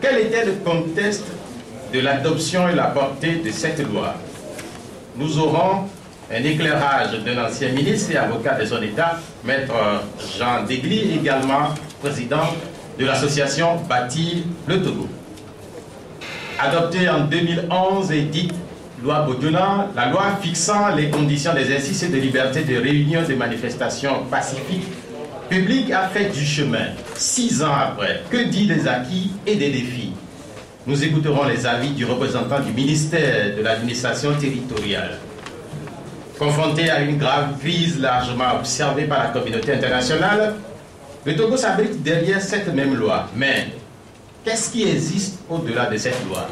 Quel était le contexte de l'adoption et la portée de cette loi? Nous aurons un éclairage d'un ancien ministre et avocat de son État, Maître Jean Degli, également président de l'association Bâtir le Togo. Adoptée en 2011 et dite loi Bodiona, la loi fixant les conditions d'exercice et de liberté de réunion de manifestations pacifiques publiques a fait du chemin. 6 ans après, que dit des acquis et des défis? Nous écouterons les avis du représentant du ministère de l'administration territoriale. Confronté à une grave crise largement observée par la communauté internationale, le Togo s'abrite derrière cette même loi. Mais qu'est-ce qui existe au-delà de cette loi?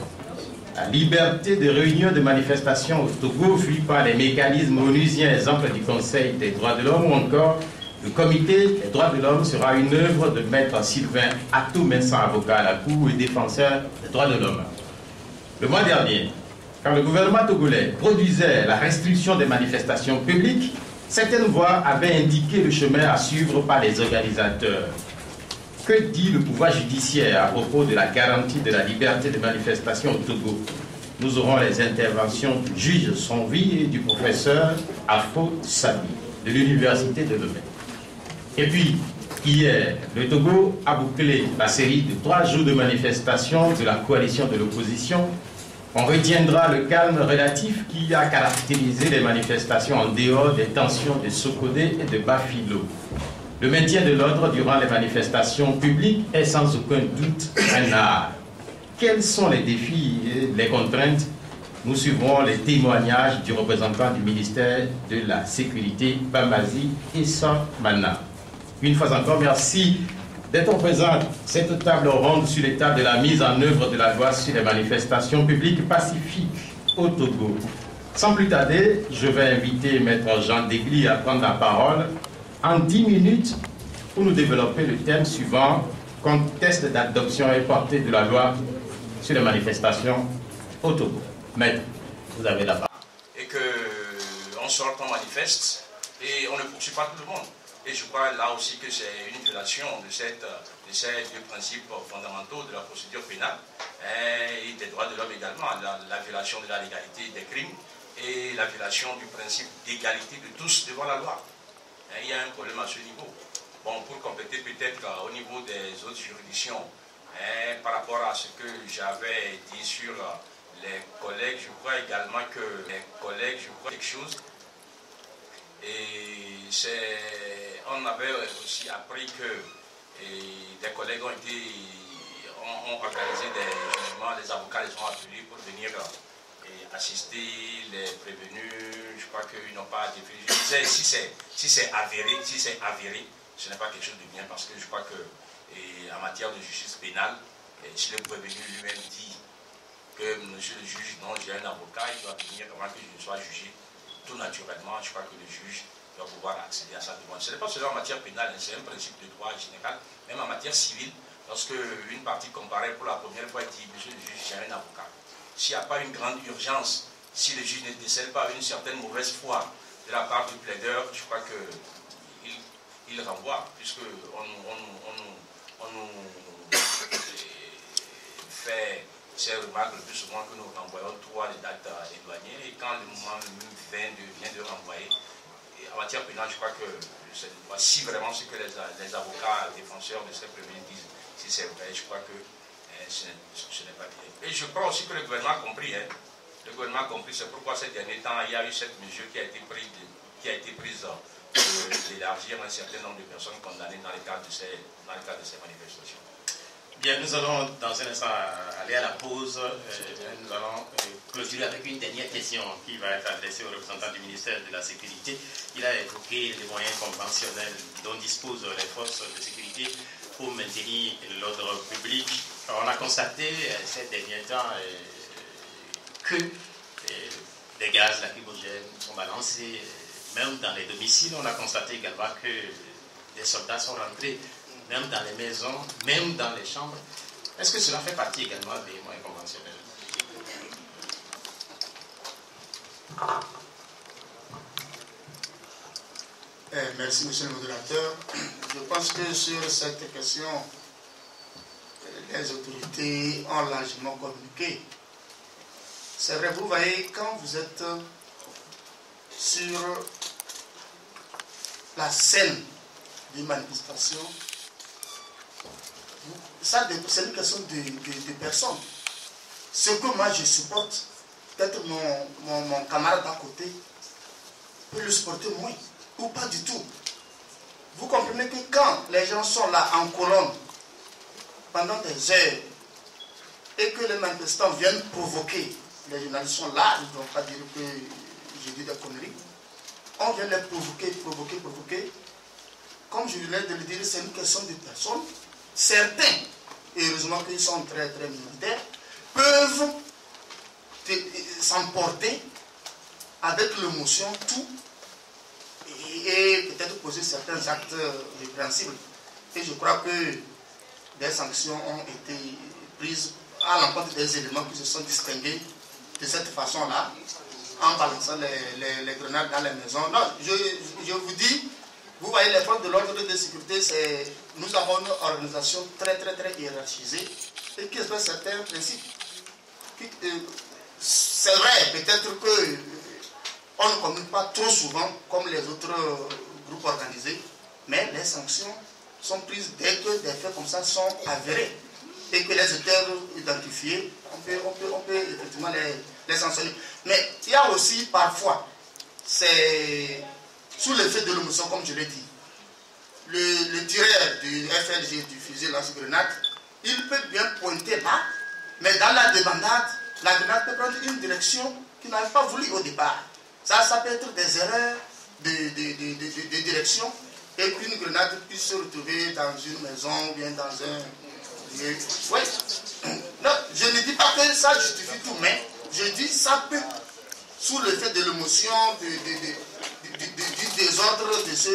La liberté de réunion de manifestation au Togo fuit par les mécanismes onusiens, exemple du Conseil des droits de l'homme ou encore le Comité des droits de l'homme sera une œuvre de Maître Sylvain Atou, médecin avocat à la Cour et défenseur des droits de l'homme. Le mois dernier, quand le gouvernement togolais produisait la restriction des manifestations publiques, certaines voix avaient indiqué le chemin à suivre par les organisateurs. Que dit le pouvoir judiciaire à propos de la garantie de la liberté de manifestation au Togo? Nous aurons les interventions du juge Sonvi et du professeur Afo Sabi de l'Université de Lomé. Et puis, hier, le Togo a bouclé la série de 3 jours de manifestation de la coalition de l'opposition. On retiendra le calme relatif qui a caractérisé les manifestations en dehors des tensions de Sokodé et de Bafilo. Le maintien de l'ordre durant les manifestations publiques est sans aucun doute un art. Quels sont les défis et les contraintes? Nous suivrons les témoignages du représentant du ministère de la Sécurité, Bamazi Issa Mana. Une fois encore, merci d'être présent à cette table ronde sur l'état de la mise en œuvre de la loi sur les manifestations publiques pacifiques au Togo. Sans plus tarder, je vais inviter Maître Jean Degli à prendre la parole en 10 minutes pour nous développer le thème suivant, contexte d'adoption et portée de la loi sur les manifestations au Togo. Maître, vous avez la parole. Et qu'on sorte, on manifeste et on ne poursuit pas tout le monde. Et je crois là aussi que c'est une violation de ces deux principes fondamentaux de la procédure pénale et des droits de l'homme également, la violation de la légalité des crimes et la violation du principe d'égalité de tous devant la loi. Il y a un problème à ce niveau. Bon, pour compléter peut-être au niveau des autres juridictions, par rapport à ce que j'avais dit sur les collègues, je crois également que les collègues, je crois quelque chose. Et on avait aussi appris que des collègues ont organisé des jugements, les avocats les ont appelés pour venir assister les prévenus. Je crois qu'ils n'ont pas défini. Je disais, si c'est avéré, ce n'est pas quelque chose de bien parce que je crois que en matière de justice pénale, si le prévenu lui-même dit que monsieur le juge, non, j'ai un avocat, il doit venir avant que je ne sois jugé. Tout naturellement, je crois que le juge doit pouvoir accéder à sa demande. Ce n'est pas seulement en matière pénale, c'est un principe de droit général, même en matière civile, lorsque une partie comparée pour la première fois dit, monsieur le juge, j'ai un avocat. S'il n'y a pas une grande urgence, si le juge ne décèle pas une certaine mauvaise foi de la part du plaideur, je crois qu'il renvoie, puisqu'on nous fait ces remarques le plus souvent que nous renvoyons trop à des dates éloignées, et quand le moment vient de renvoyer, en matière pénale, je crois que si vraiment ce que les avocats défenseurs de ces prévenus disent, si c'est vrai, je crois que ce n'est pas bien. Et je crois aussi que le gouvernement a compris. Le gouvernement a compris, c'est pourquoi ces derniers temps, il y a eu cette mesure qui a été prise d'élargir un certain nombre de personnes condamnées dans le cadre de ces manifestations. Bien, nous allons dans un instant aller à la pause. Nous allons clôturer avec une dernière question qui va être adressée au représentant du ministère de la Sécurité. Il a évoqué les moyens conventionnels dont disposent les forces de sécurité pour maintenir l'ordre public. On a constaté ces derniers temps que des gaz lacrymogènes sont balancés, même dans les domiciles. On a constaté également que des soldats sont rentrés même dans les maisons, même dans les chambres. Est-ce que cela fait partie également des moyens conventionnels? Merci, monsieur le modérateur. Je pense que sur cette question les autorités ont largement communiqué. C'est vrai, vous voyez, quand vous êtes sur la scène d'une manifestation, ça, c'est une question de personnes. Ce que moi je supporte, peut-être mon camarade d'à côté peut le supporter moins, ou pas du tout. Vous comprenez que quand les gens sont là en colonne pendant des heures et que les manifestants viennent provoquer, les journalistes sont là, ils ne vont pas dire que j'ai dit des conneries, on vient les provoquer. Comme je viens de le dire, c'est une question de personnes. Certains, et heureusement qu'ils sont très très minoritaires, peuvent s'emporter avec l'émotion, tout, et peut-être poser certains actes répréhensibles. Et je crois que des sanctions ont été prises à l'encontre des éléments qui se sont distingués de cette façon-là, en balançant les grenades dans les maisons. Non, je vous dis, vous voyez, les forces de l'ordre et de sécurité, nous avons une organisation très très très hiérarchisée et qui respecte certains principes. C'est vrai, peut-être qu'on ne communique pas trop souvent comme les autres groupes organisés, mais les sanctions sont prises dès que des faits comme ça sont avérés et que les auteurs identifiés, on peut effectivement les sanctionner. Mais il y a aussi parfois, c'est sous l'effet de l'émotion, comme je l'ai dit, le tireur du FLG, du fusil lance-grenade, il peut bien pointer là, mais dans la débandade, la grenade peut prendre une direction qu'il n'avait pas voulu au départ. Ça peut être des erreurs de direction et qu'une grenade puisse se retrouver dans une maison ou bien dans un lieu. Oui. Non, je ne dis pas que ça justifie tout, mais je dis ça peut, sous l'effet de l'émotion, du désordre, de ce...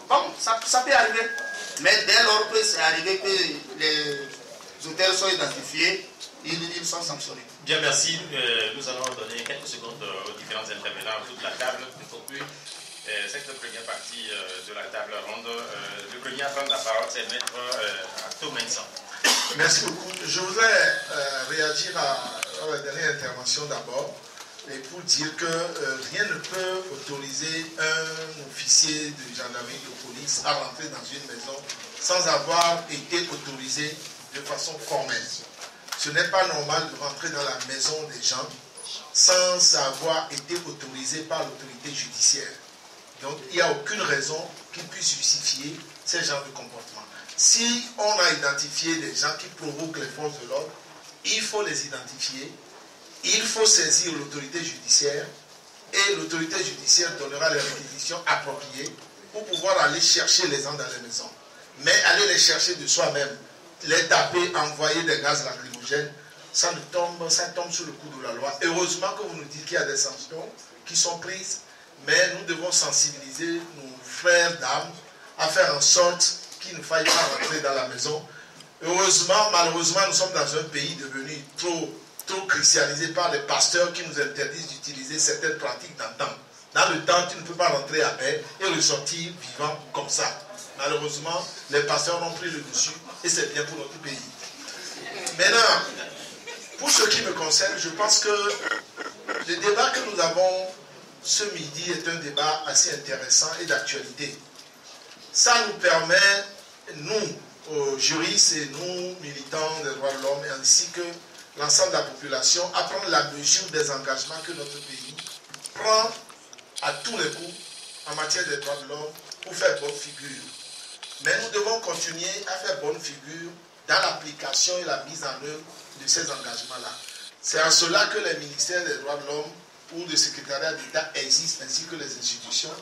Bon, ça peut arriver. Mais dès lors que c'est arrivé que les auteurs sont identifiés, ils sont sanctionnés. Bien, merci. Nous allons donner quelques secondes aux différents intervenants autour de la table pour conclure cette première partie de la table ronde. Le premier à prendre la parole, c'est Maître Arto Mensan. Merci beaucoup. Je voudrais réagir à la dernière intervention d'abord et pour dire que rien ne peut autoriser un officier de gendarmerie de police à rentrer dans une maison sans avoir été autorisé de façon formelle. Ce n'est pas normal de rentrer dans la maison des gens sans avoir été autorisé par l'autorité judiciaire. Donc, il n'y a aucune raison qui puisse justifier ce genre de comportement. Si on a identifié des gens qui provoquent les forces de l'ordre, il faut les identifier, il faut saisir l'autorité judiciaire et l'autorité judiciaire donnera les réquisitions appropriées pour pouvoir aller chercher les gens dans les maisons. Mais aller les chercher de soi-même, les taper, envoyer des gaz lacrymogènes, ça tombe sous le coup de la loi. Heureusement que vous nous dites qu'il y a des sanctions qui sont prises, mais nous devons sensibiliser nos frères d'armes à faire en sorte qu'il ne faille pas rentrer dans la maison. Heureusement, malheureusement, nous sommes dans un pays devenu trop christianisé par les pasteurs qui nous interdisent d'utiliser certaines pratiques d'antan. Dans le temps, tu ne peux pas rentrer à paix et ressortir vivant comme ça. Malheureusement, les pasteurs ont pris le dessus et c'est bien pour notre pays. Maintenant, pour ce qui me concerne, je pense que le débat que nous avons ce midi est un débat assez intéressant et d'actualité. Ça nous permet, nous, juristes et nous, militants des droits de l'homme, ainsi que l'ensemble de la population, à prendre la mesure des engagements que notre pays prend à tous les coups en matière des droits de l'homme pour faire bonne figure. Mais nous devons continuer à faire bonne figure dans l'application et la mise en œuvre de ces engagements-là. C'est en cela que les ministères des droits de l'homme ou le secrétariat d'État existent, ainsi que les institutions.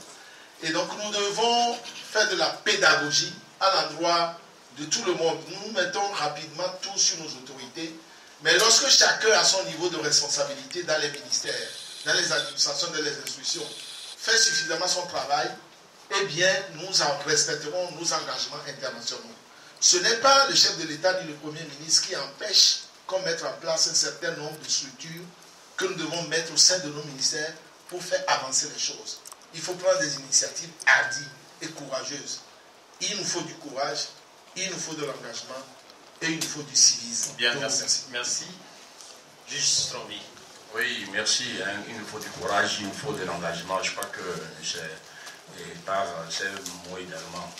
Et donc nous devons faire de la pédagogie à l'endroit de tout le monde. Nous nous mettons rapidement tous sur nos autorités, mais lorsque chacun a son niveau de responsabilité dans les ministères, dans les administrations, dans les institutions, fait suffisamment son travail, eh bien nous respecterons nos engagements internationaux. Ce n'est pas le chef de l'État ni le Premier ministre qui empêche qu'on mette en place un certain nombre de structures que nous devons mettre au sein de nos ministères pour faire avancer les choses. Il faut prendre des initiatives hardies et courageuses. Il nous faut du courage, il nous faut de l'engagement et il nous faut du civisme. Bien, merci. Merci. Juste Strombi. Oui, merci. Il nous faut du courage, il nous faut de l'engagement. Je crois que c'est par ces mots également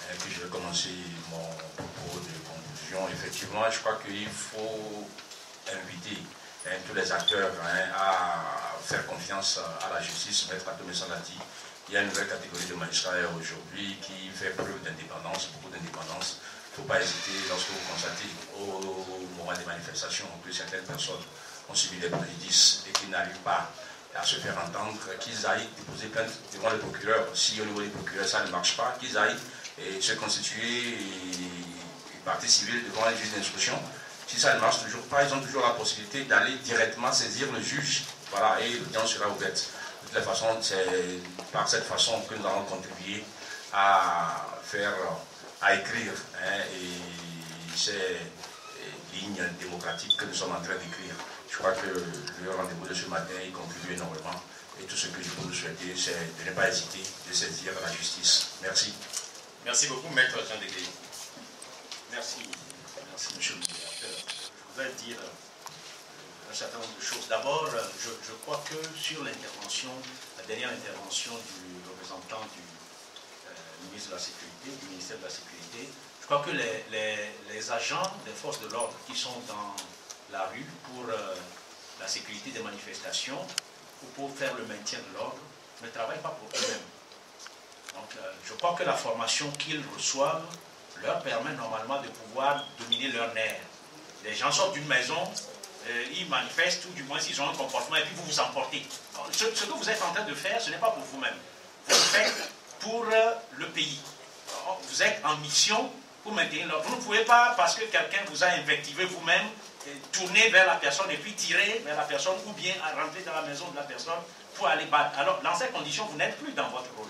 que je vais commencer mon propos de conclusion. Effectivement, je crois qu'il faut inviter tous les acteurs à faire confiance à la justice. Maître Atomé l'a dit, il y a une nouvelle catégorie de magistrats aujourd'hui qui fait preuve d'indépendance, beaucoup d'indépendance. Il ne faut pas hésiter lorsque vous constatez au moment des manifestations que certaines personnes ont subi des préjudices et qui n'arrivent pas à se faire entendre, qu'ils aillent déposer plainte devant le procureur. Si au niveau des procureurs ça ne marche pas, qu'ils aillent se constituer partie civile devant les juges d'instruction. Si ça ne marche toujours pas, ils ont toujours la possibilité d'aller directement saisir le juge. Voilà, et l'audience sera ouverte. De toutes les façons, c'est par cette façon que nous allons contribuer à écrire et ces lignes démocratiques que nous sommes en train d'écrire. Je crois que le rendez-vous de ce matin y contribue énormément. Et tout ce que je peux vous souhaiter, c'est de ne pas hésiter de saisir la justice. Merci. Merci beaucoup, Maître Jean Degley. Merci, monsieur le médiateur. Je voudrais dire un certain nombre de choses. D'abord, je crois que sur l'intervention, la dernière intervention du représentant du ministre de la Sécurité, du ministère de la Sécurité, je crois que les agents des forces de l'ordre qui sont dans la rue pour la sécurité des manifestations ou pour faire le maintien de l'ordre ne travaillent pas pour eux-mêmes. Donc, je crois que la formation qu'ils reçoivent leur permet normalement de pouvoir dominer leurs nerfs. Les gens sortent d'une maison, ils manifestent, ou du moins ils ont un comportement, et puis vous vous emportez. Ce que vous êtes en train de faire, ce n'est pas pour vous-même. Vous le faites pour le pays. Vous êtes en mission pour maintenir l'ordre. Vous ne pouvez pas, parce que quelqu'un vous a invectivé vous-même, tourner vers la personne et puis tirer vers la personne, ou bien rentrer dans la maison de la personne pour aller battre. Alors, dans ces conditions, vous n'êtes plus dans votre rôle.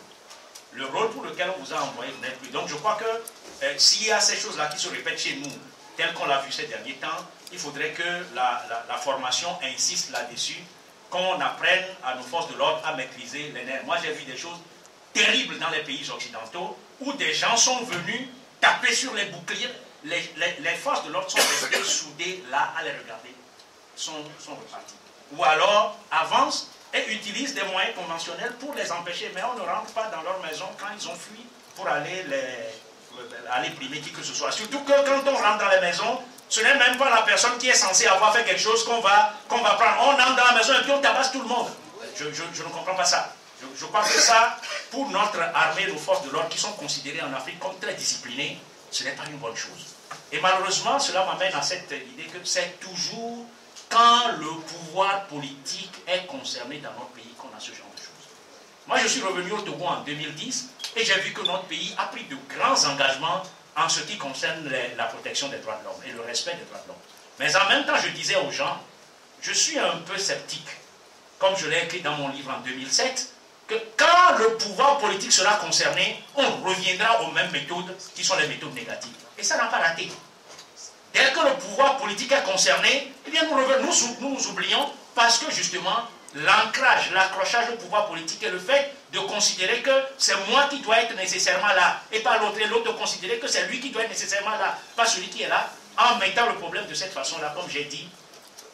Le rôle pour lequel on vous a envoyé, vous n'êtes plus. Donc, je crois que s'il y a ces choses-là qui se répètent chez nous, tel qu'on l'a vu ces derniers temps, il faudrait que la formation insiste là-dessus, qu'on apprenne à nos forces de l'ordre à maîtriser les nerfs. Moi, j'ai vu des choses terribles dans les pays occidentaux où des gens sont venus taper sur les boucliers. Les forces de l'ordre sont restées soudées là à les regarder, sont repartis. Ou alors avancent et utilisent des moyens conventionnels pour les empêcher, mais on ne rentre pas dans leur maison quand ils ont fui pour aller brimer qui que ce soit. Surtout que quand on rentre dans les maisons, ce n'est même pas la personne qui est censée avoir fait quelque chose qu'on va prendre. On entre dans la maison et puis on tabasse tout le monde. Je ne comprends pas ça. Je crois que ça, pour notre armée, nos forces de l'ordre qui sont considérées en Afrique comme très disciplinées, ce n'est pas une bonne chose. Et malheureusement, cela m'amène à cette idée que c'est toujours quand le pouvoir politique est concerné dans notre pays qu'on a ce genre de choses. Moi, je suis revenu au Togo en 2010 et j'ai vu que notre pays a pris de grands engagements en ce qui concerne la protection des droits de l'homme et le respect des droits de l'homme. Mais en même temps, je disais aux gens, je suis un peu sceptique, comme je l'ai écrit dans mon livre en 2007, que quand le pouvoir politique sera concerné, on reviendra aux mêmes méthodes qui sont les méthodes négatives. Et ça n'a pas raté. Dès que le pouvoir politique est concerné, eh bien nous oublions parce que justement, l'ancrage, l'accrochage au pouvoir politique est le fait de considérer que c'est moi qui dois être nécessairement là, et pas l'autre, et l'autre de considérer que c'est lui qui doit être nécessairement là, pas celui qui est là, en mettant le problème de cette façon-là, comme j'ai dit,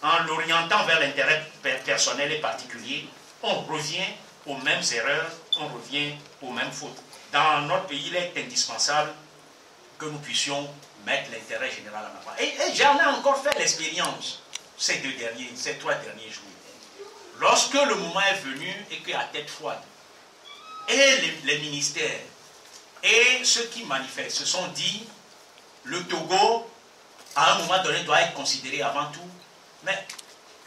en l'orientant vers l'intérêt personnel et particulier, on revient aux mêmes erreurs, on revient aux mêmes fautes. Dans notre pays, il est indispensable que nous puissions mettre l'intérêt général en avant. Et j'en ai encore fait l'expérience ces 3 derniers jours. Lorsque le moment est venu et qu'à tête froide, et les ministères et ceux qui manifestent se sont dit, le Togo, à un moment donné, doit être considéré avant tout. Mais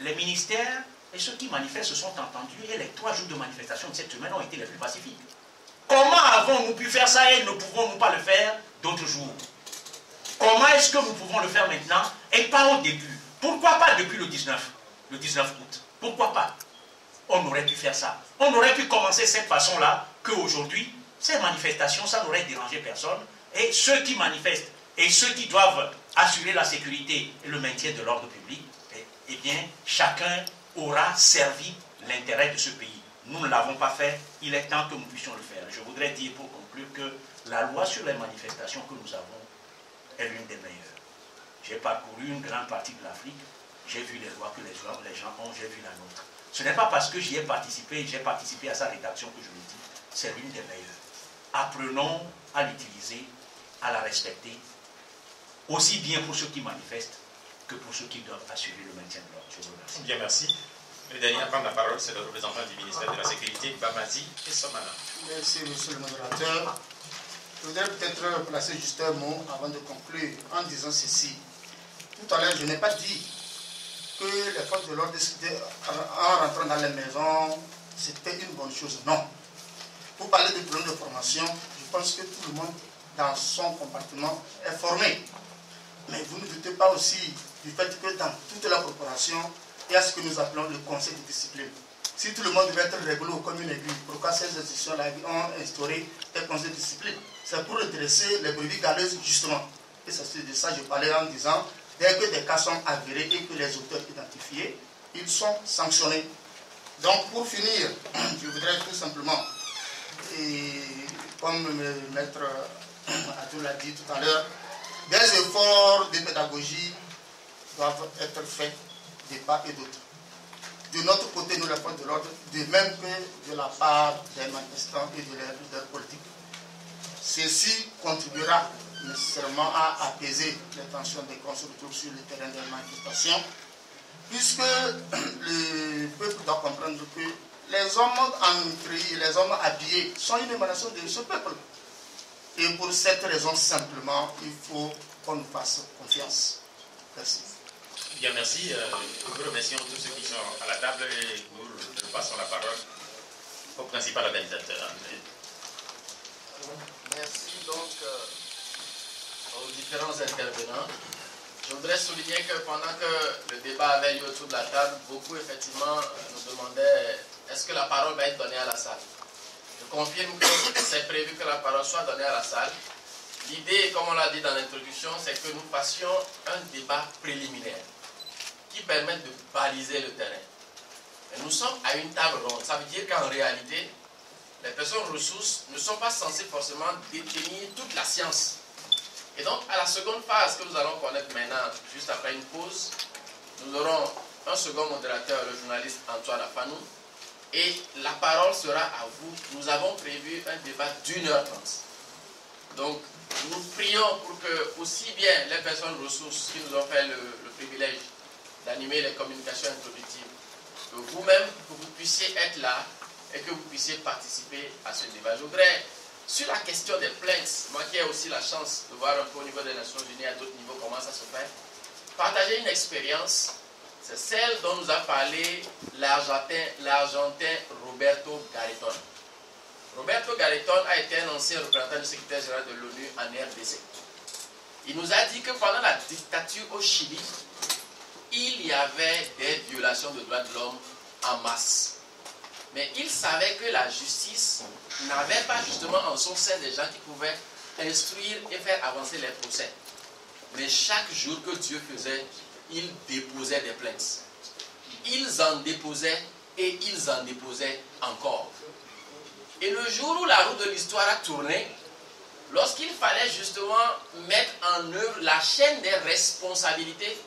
les ministères et ceux qui manifestent se sont entendus et les 3 jours de manifestation de cette semaine ont été les plus pacifiques. Comment avons-nous pu faire ça et ne pouvons-nous pas le faire d'autres jours? Comment est-ce que nous pouvons le faire maintenant et pas au début? Pourquoi pas depuis le 19 août? Pourquoi pas? On aurait pu faire ça. On aurait pu commencer cette façon-là qu'aujourd'hui, ces manifestations, ça n'aurait dérangé personne. Et ceux qui manifestent et ceux qui doivent assurer la sécurité et le maintien de l'ordre public, eh bien, chacun aura servi l'intérêt de ce pays. Nous ne l'avons pas fait, il est temps que nous puissions le faire. Je voudrais dire pour conclure que la loi sur les manifestations que nous avons est l'une des meilleures. J'ai parcouru une grande partie de l'Afrique, j'ai vu les lois que les gens ont, j'ai vu la nôtre. Ce n'est pas parce que j'y ai participé à sa rédaction que je le dis, c'est l'une des meilleures. Apprenons à l'utiliser, à la respecter, aussi bien pour ceux qui manifestent que pour ceux qui doivent assurer le maintien de l'ordre. Je vous remercie. Bien, merci. Le dernier à prendre la parole, c'est le représentant du ministère de la Sécurité, Bamazi et Somana. Merci, monsieur le modérateur. Je voudrais peut-être placer juste un mot avant de conclure en disant ceci. Tout à l'heure, je n'ai pas dit que les forces de l'ordre, en rentrant dans les maisons, c'était une bonne chose. Non. Pour parler de problème de formation, je pense que tout le monde, dans son compartiment, est formé. Mais vous ne doutez pas aussi du fait que dans toute la corporation, il y a ce que nous appelons le conseil de discipline. Si tout le monde devait être réglo comme une aiguille, pourquoi ces institutions-là ont instauré des conseils de discipline? C'est pour redresser les brebis galeuses, justement. Et c'est de ça que je parlais en disant, dès que des cas sont avérés et que les auteurs identifiés, ils sont sanctionnés. Donc, pour finir, je voudrais tout simplement, et comme le maître Adou l'a dit tout à l'heure, des efforts de pédagogie doivent être faits de part et d'autre. De notre côté, nous, les forces de l'ordre, de même que de la part des manifestants et de leurs leaders politiques. Ceci contribuera nécessairement à apaiser les tensions des qu'on se retrouve sur le terrain des manifestations, puisque le peuple doit comprendre que les hommes en treillis, les hommes habillés sont une émanation de ce peuple. Et pour cette raison, simplement, il faut qu'on nous fasse confiance. Merci. Bien, merci. Nous remercions tous ceux qui sont à la table et nous passons la parole au principal organisateur. Merci donc aux différents intervenants. Je voudrais souligner que pendant que le débat avait lieu autour de la table, beaucoup effectivement nous demandaient est-ce que la parole va être donnée à la salle. Je confirme que c'est prévu que la parole soit donnée à la salle. L'idée, comme on l'a dit dans l'introduction, c'est que nous fassions un débat préliminaire qui permette de baliser le terrain. Et nous sommes à une table ronde. Ça veut dire qu'en réalité, les personnes ressources ne sont pas censées forcément détenir toute la science. Et donc, à la seconde phase que nous allons connaître maintenant, juste après une pause, nous aurons un second modérateur, le journaliste Antoine Afanou, et la parole sera à vous. Nous avons prévu un débat d'1h30. Donc, nous prions pour que, aussi bien les personnes ressources qui nous ont fait le privilège d'animer les communications introductives, que vous-même, que vous puissiez être là et que vous puissiez participer à ce débat. Je voudrais, sur la question des plaintes, moi qui ai aussi la chance de voir un peu au niveau des Nations Unies, à d'autres niveaux, comment ça se fait, partager une expérience. C'est celle dont nous a parlé l'Argentin Roberto Garretón. Roberto Garretón a été un ancien représentant du secrétaire général de l'ONU en RDC. Il nous a dit que pendant la dictature au Chili, il y avait des violations de droits de l'homme en masse. Mais il savait que la justice n'avait pas justement en son sein des gens qui pouvaient instruire et faire avancer les procès. Mais chaque jour que Dieu faisait, il déposait des plaintes. Ils en déposaient et ils en déposaient encore. Et le jour où la roue de l'histoire a tourné, lorsqu'il fallait justement mettre en œuvre la chaîne des responsabilités,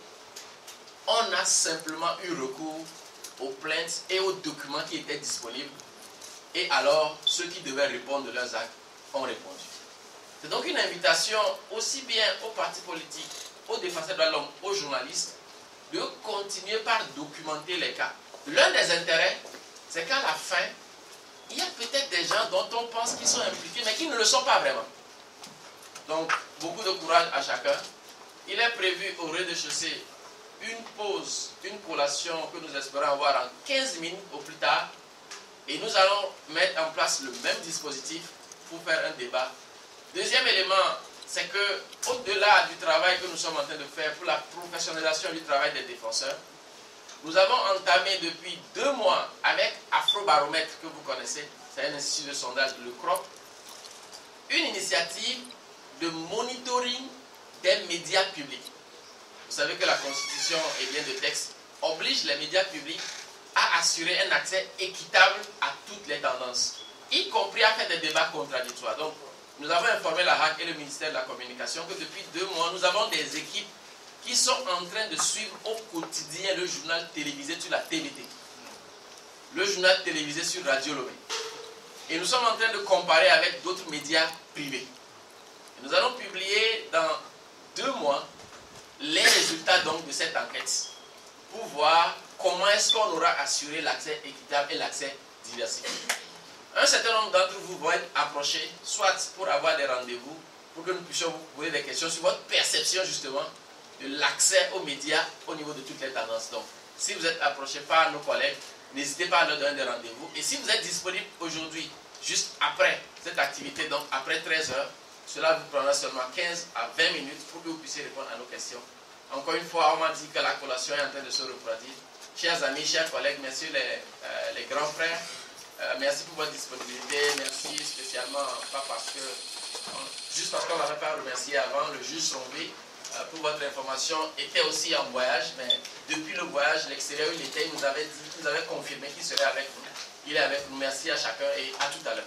on a simplement eu recours aux plaintes et aux documents qui étaient disponibles. Et alors, ceux qui devaient répondre de leurs actes ont répondu. C'est donc une invitation aussi bien aux partis politiques, aux défenseurs de l'homme, aux journalistes, de continuer par documenter les cas. L'un des intérêts, c'est qu'à la fin, il y a peut-être des gens dont on pense qu'ils sont impliqués, mais qui ne le sont pas vraiment. Donc, beaucoup de courage à chacun. Il est prévu au rez-de-chaussée une pause, une collation que nous espérons avoir en 15 minutes au plus tard. Et nous allons mettre en place le même dispositif pour faire un débat. Deuxième élément, c'est que au-delà du travail que nous sommes en train de faire pour la professionnalisation du travail des défenseurs, nous avons entamé depuis 2 mois avec Afrobaromètre, que vous connaissez, c'est un institut de sondage, le CROP, une initiative de monitoring des médias publics. Vous savez que la Constitution et bien de texte oblige les médias publics à assurer un accès équitable à toutes les tendances, y compris à faire des débats contradictoires. Donc, nous avons informé la HAC et le ministère de la Communication que depuis 2 mois, nous avons des équipes qui sont en train de suivre au quotidien le journal télévisé sur la TVT, le journal télévisé sur Radio Lomé. Et nous sommes en train de comparer avec d'autres médias privés. Et nous allons publier dans 2 mois les résultats donc de cette enquête pour voir comment est-ce qu'on aura assuré l'accès équitable et l'accès diversifié. Un certain nombre d'entre vous vont être approchés, soit pour avoir des rendez-vous, pour que nous puissions vous poser des questions sur votre perception justement de l'accès aux médias au niveau de toutes les tendances. Donc, si vous êtes approché par nos collègues, n'hésitez pas à leur donner des rendez-vous. Et si vous êtes disponible aujourd'hui, juste après cette activité, donc après 13 h, cela vous prendra seulement 15 à 20 minutes pour que vous puissiez répondre à nos questions. Encore une fois, on m'a dit que la collation est en train de se refroidir. Chers amis, chers collègues, messieurs les grands frères, merci pour votre disponibilité. Merci spécialement, pas parce que, juste parce qu'on ne m'avait pas remercié avant, le juge Somvé, pour votre information, était aussi en voyage, mais depuis le voyage, l'extérieur où il était, il nous avait confirmé qu'il serait avec nous. Il est avec nous. Merci à chacun et à tout à l'heure.